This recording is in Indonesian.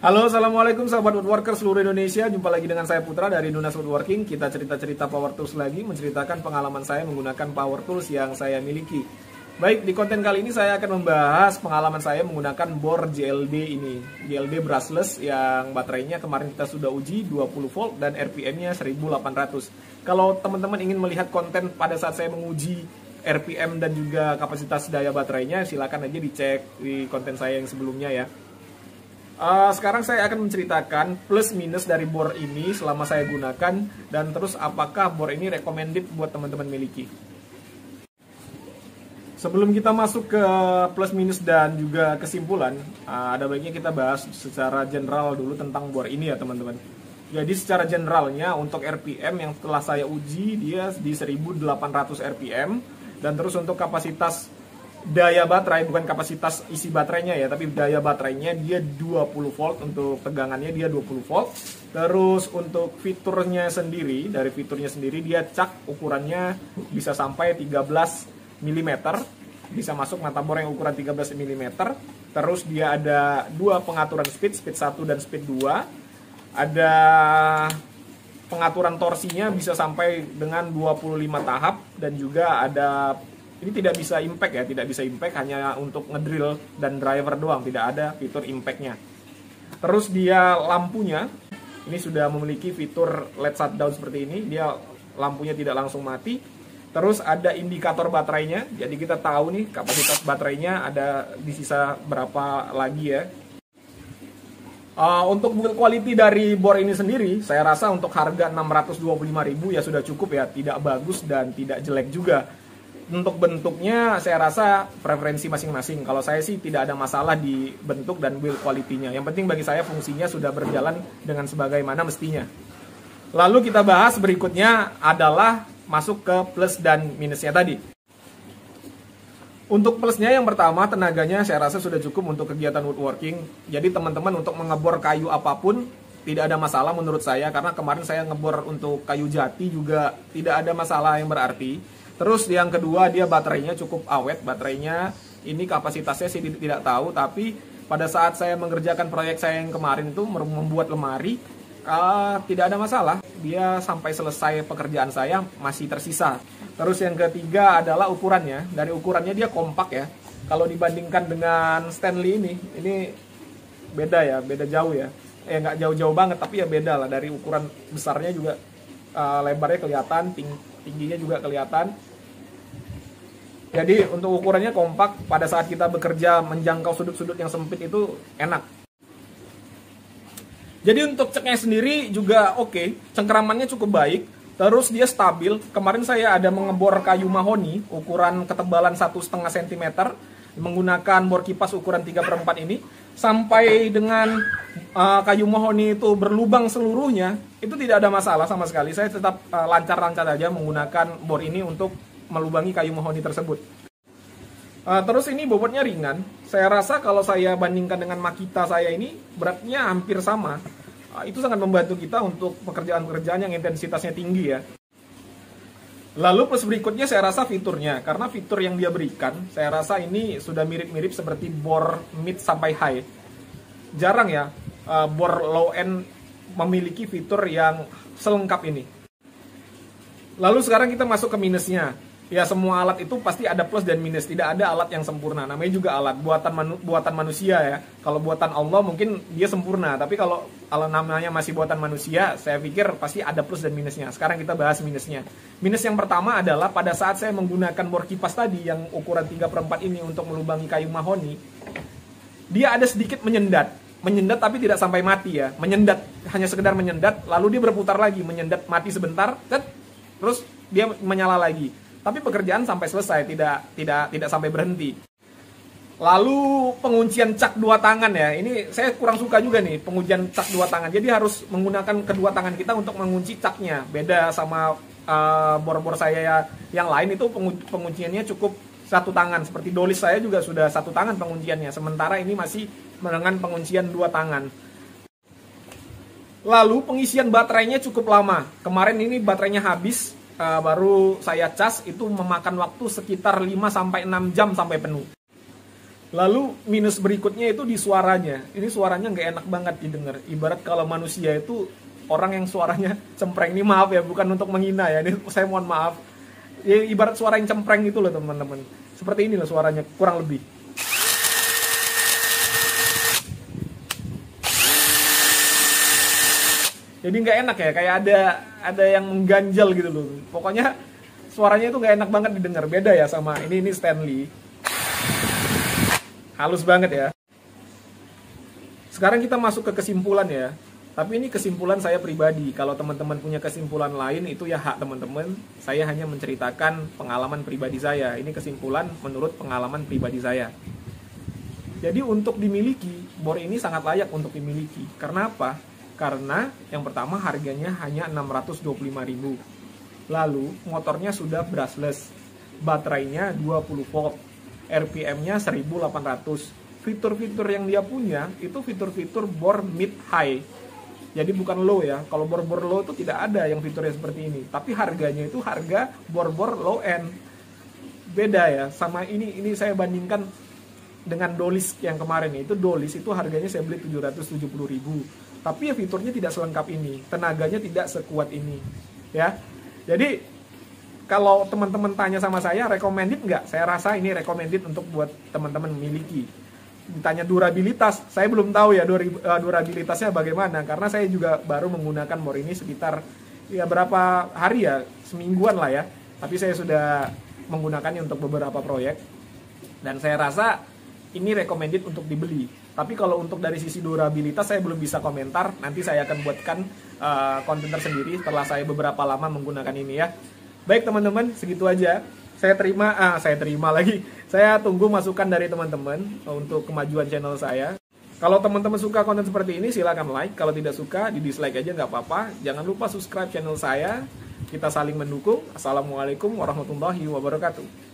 Halo, assalamualaikum sahabat woodworker seluruh Indonesia. Jumpa lagi dengan saya Putra dari Nunas Woodworking. Kita cerita-cerita power tools lagi, menceritakan pengalaman saya menggunakan power tools yang saya miliki. Baik, di konten kali ini saya akan membahas pengalaman saya menggunakan bor JLD ini. JLD brushless yang baterainya kemarin kita sudah uji 20 volt dan RPM-nya 1800. Kalau teman-teman ingin melihat konten pada saat saya menguji RPM dan juga kapasitas daya baterainya, silakan aja dicek di konten saya yang sebelumnya ya. Sekarang saya akan menceritakan plus minus dari bor ini selama saya gunakan dan terus apakah bor ini recommended buat teman-teman miliki. Sebelum kita masuk ke plus minus dan juga kesimpulan, ada baiknya kita bahas secara general dulu tentang bor ini ya teman-teman. Jadi secara generalnya untuk RPM yang telah saya uji dia di 1800 RPM dan terus untuk kapasitas daya baterai, bukan kapasitas isi baterainya ya, tapi daya baterainya dia 20 volt, untuk tegangannya dia 20 volt. Terus untuk fiturnya sendiri, dari fiturnya sendiri dia cak ukurannya bisa sampai 13 mm, bisa masuk mata bor yang ukuran 13 mm. Terus dia ada dua pengaturan speed 1 dan speed 2. Ada pengaturan torsinya bisa sampai dengan 25 tahap dan juga ada, ini tidak bisa impact ya, tidak bisa impact, hanya untuk ngedrill dan driver doang, tidak ada fitur impactnya. Terus dia lampunya, ini sudah memiliki fitur LED shutdown seperti ini, dia lampunya tidak langsung mati. Terus ada indikator baterainya, jadi kita tahu nih kapasitas baterainya ada di sisa berapa lagi ya. Untuk build quality dari bor ini sendiri, saya rasa untuk harga 625.000 ya sudah cukup ya, tidak bagus dan tidak jelek juga. Untuk bentuknya saya rasa preferensi masing-masing. Kalau saya sih tidak ada masalah di bentuk dan build quality-nya. Yang penting bagi saya fungsinya sudah berjalan dengan sebagaimana mestinya. Lalu kita bahas berikutnya adalah masuk ke plus dan minusnya tadi. Untuk plusnya yang pertama, tenaganya saya rasa sudah cukup untuk kegiatan woodworking. Jadi teman-teman untuk mengebor kayu apapun tidak ada masalah menurut saya, karena kemarin saya ngebor untuk kayu jati juga tidak ada masalah yang berarti. Terus yang kedua, dia baterainya cukup awet. Baterainya ini kapasitasnya sih tidak tahu, tapi pada saat saya mengerjakan proyek saya yang kemarin itu membuat lemari, tidak ada masalah. Dia sampai selesai pekerjaan saya masih tersisa. Terus yang ketiga adalah ukurannya. Dari ukurannya dia kompak ya. Kalau dibandingkan dengan Stanley ini beda ya, beda jauh ya. Nggak jauh-jauh banget, tapi ya beda lah. Dari ukuran besarnya juga lebarnya kelihatan, tingginya juga kelihatan. Jadi untuk ukurannya kompak, pada saat kita bekerja menjangkau sudut-sudut yang sempit itu enak. Jadi untuk ceknya sendiri juga oke, cengkeramannya cukup baik. Terus dia stabil. Kemarin saya ada mengebor kayu mahoni ukuran ketebalan 1,5 cm menggunakan bor kipas ukuran 3/4 ini. Sampai dengan kayu mahoni itu berlubang seluruhnya, itu tidak ada masalah sama sekali. Saya tetap lancar-lancar aja menggunakan bor ini untuk melubangi kayu mahoni tersebut. Terus ini bobotnya ringan. Saya rasa kalau saya bandingkan dengan Makita saya ini, beratnya hampir sama. Itu sangat membantu kita untuk pekerjaan-pekerjaan yang intensitasnya tinggi ya. Lalu plus berikutnya saya rasa fiturnya, karena fitur yang dia berikan, saya rasa ini sudah mirip-mirip seperti bor mid sampai high. Jarang ya bor low end memiliki fitur yang selengkap ini. Lalu sekarang kita masuk ke minusnya. Ya semua alat itu pasti ada plus dan minus, tidak ada alat yang sempurna. Namanya juga alat buatan manusia ya. Kalau buatan Allah mungkin dia sempurna, tapi kalau namanya masih buatan manusia, saya pikir pasti ada plus dan minusnya. Sekarang kita bahas minusnya. Minus yang pertama adalah pada saat saya menggunakan bor kipas tadi yang ukuran 3/4 ini untuk melubangi kayu mahoni, dia ada sedikit menyendat tapi tidak sampai mati ya. Menyendat, hanya sekedar menyendat, lalu dia berputar lagi, menyendat mati sebentar, terus dia menyala lagi. Tapi pekerjaan sampai selesai, tidak sampai berhenti. Lalu penguncian cak dua tangan ya, ini saya kurang suka juga nih penguncian cak dua tangan. Jadi harus menggunakan kedua tangan kita untuk mengunci caknya. Beda sama bor-bor saya yang lain, itu pengunciannya cukup satu tangan. Seperti Dolis saya juga sudah satu tangan pengunciannya. Sementara ini masih dengan penguncian dua tangan. Lalu pengisian baterainya cukup lama. Kemarin ini baterainya habis, baru saya cas, itu memakan waktu sekitar 5-6 jam sampai penuh. Lalu minus berikutnya itu di suaranya. Ini suaranya nggak enak banget didengar. Ibarat kalau manusia itu orang yang suaranya cempreng. Ini maaf ya, bukan untuk menghina ya. Ini saya mohon maaf. Ya, ibarat suara yang cempreng itu loh teman-teman. Seperti ini loh suaranya kurang lebih. Jadi nggak enak ya, kayak ada yang mengganjal gitu loh. Pokoknya suaranya itu nggak enak banget didengar. Beda ya sama ini Stanley. Halus banget ya. Sekarang kita masuk ke kesimpulan ya. Tapi ini kesimpulan saya pribadi. Kalau teman-teman punya kesimpulan lain itu ya hak teman-teman. Saya hanya menceritakan pengalaman pribadi saya. Ini kesimpulan menurut pengalaman pribadi saya. Jadi untuk dimiliki, bor ini sangat layak untuk dimiliki. Karena apa? Karena yang pertama harganya hanya 625.000. Lalu motornya sudah brushless. Baterainya 20 volt. RPM-nya 1800. Fitur-fitur yang dia punya itu fitur-fitur bor mid high. Jadi bukan low ya. Kalau bor-bor low itu tidak ada yang fiturnya seperti ini. Tapi harganya itu harga bor-bor low end. Beda ya. Sama ini saya bandingkan dengan Dolis yang kemarin. Itu Dolis itu harganya saya beli 770.000. Tapi ya fiturnya tidak selengkap ini. Tenaganya tidak sekuat ini. Ya. Jadi kalau teman-teman tanya sama saya, recommended nggak? Saya rasa ini recommended untuk buat teman-teman memiliki. Ditanya durabilitas, saya belum tahu ya durabilitasnya bagaimana. Karena saya juga baru menggunakan bor ini sekitar ya berapa hari ya, semingguan lah ya. Tapi saya sudah menggunakannya untuk beberapa proyek. Dan saya rasa ini recommended untuk dibeli. Tapi kalau untuk dari sisi durabilitas saya belum bisa komentar. Nanti saya akan buatkan konten tersendiri setelah saya beberapa lama menggunakan ini ya. Baik teman-teman, segitu aja. Saya terima lagi. Saya tunggu masukan dari teman-teman untuk kemajuan channel saya. Kalau teman-teman suka konten seperti ini, silakan like. Kalau tidak suka, di dislike aja nggak apa-apa. Jangan lupa subscribe channel saya. Kita saling mendukung. Assalamualaikum warahmatullahi wabarakatuh.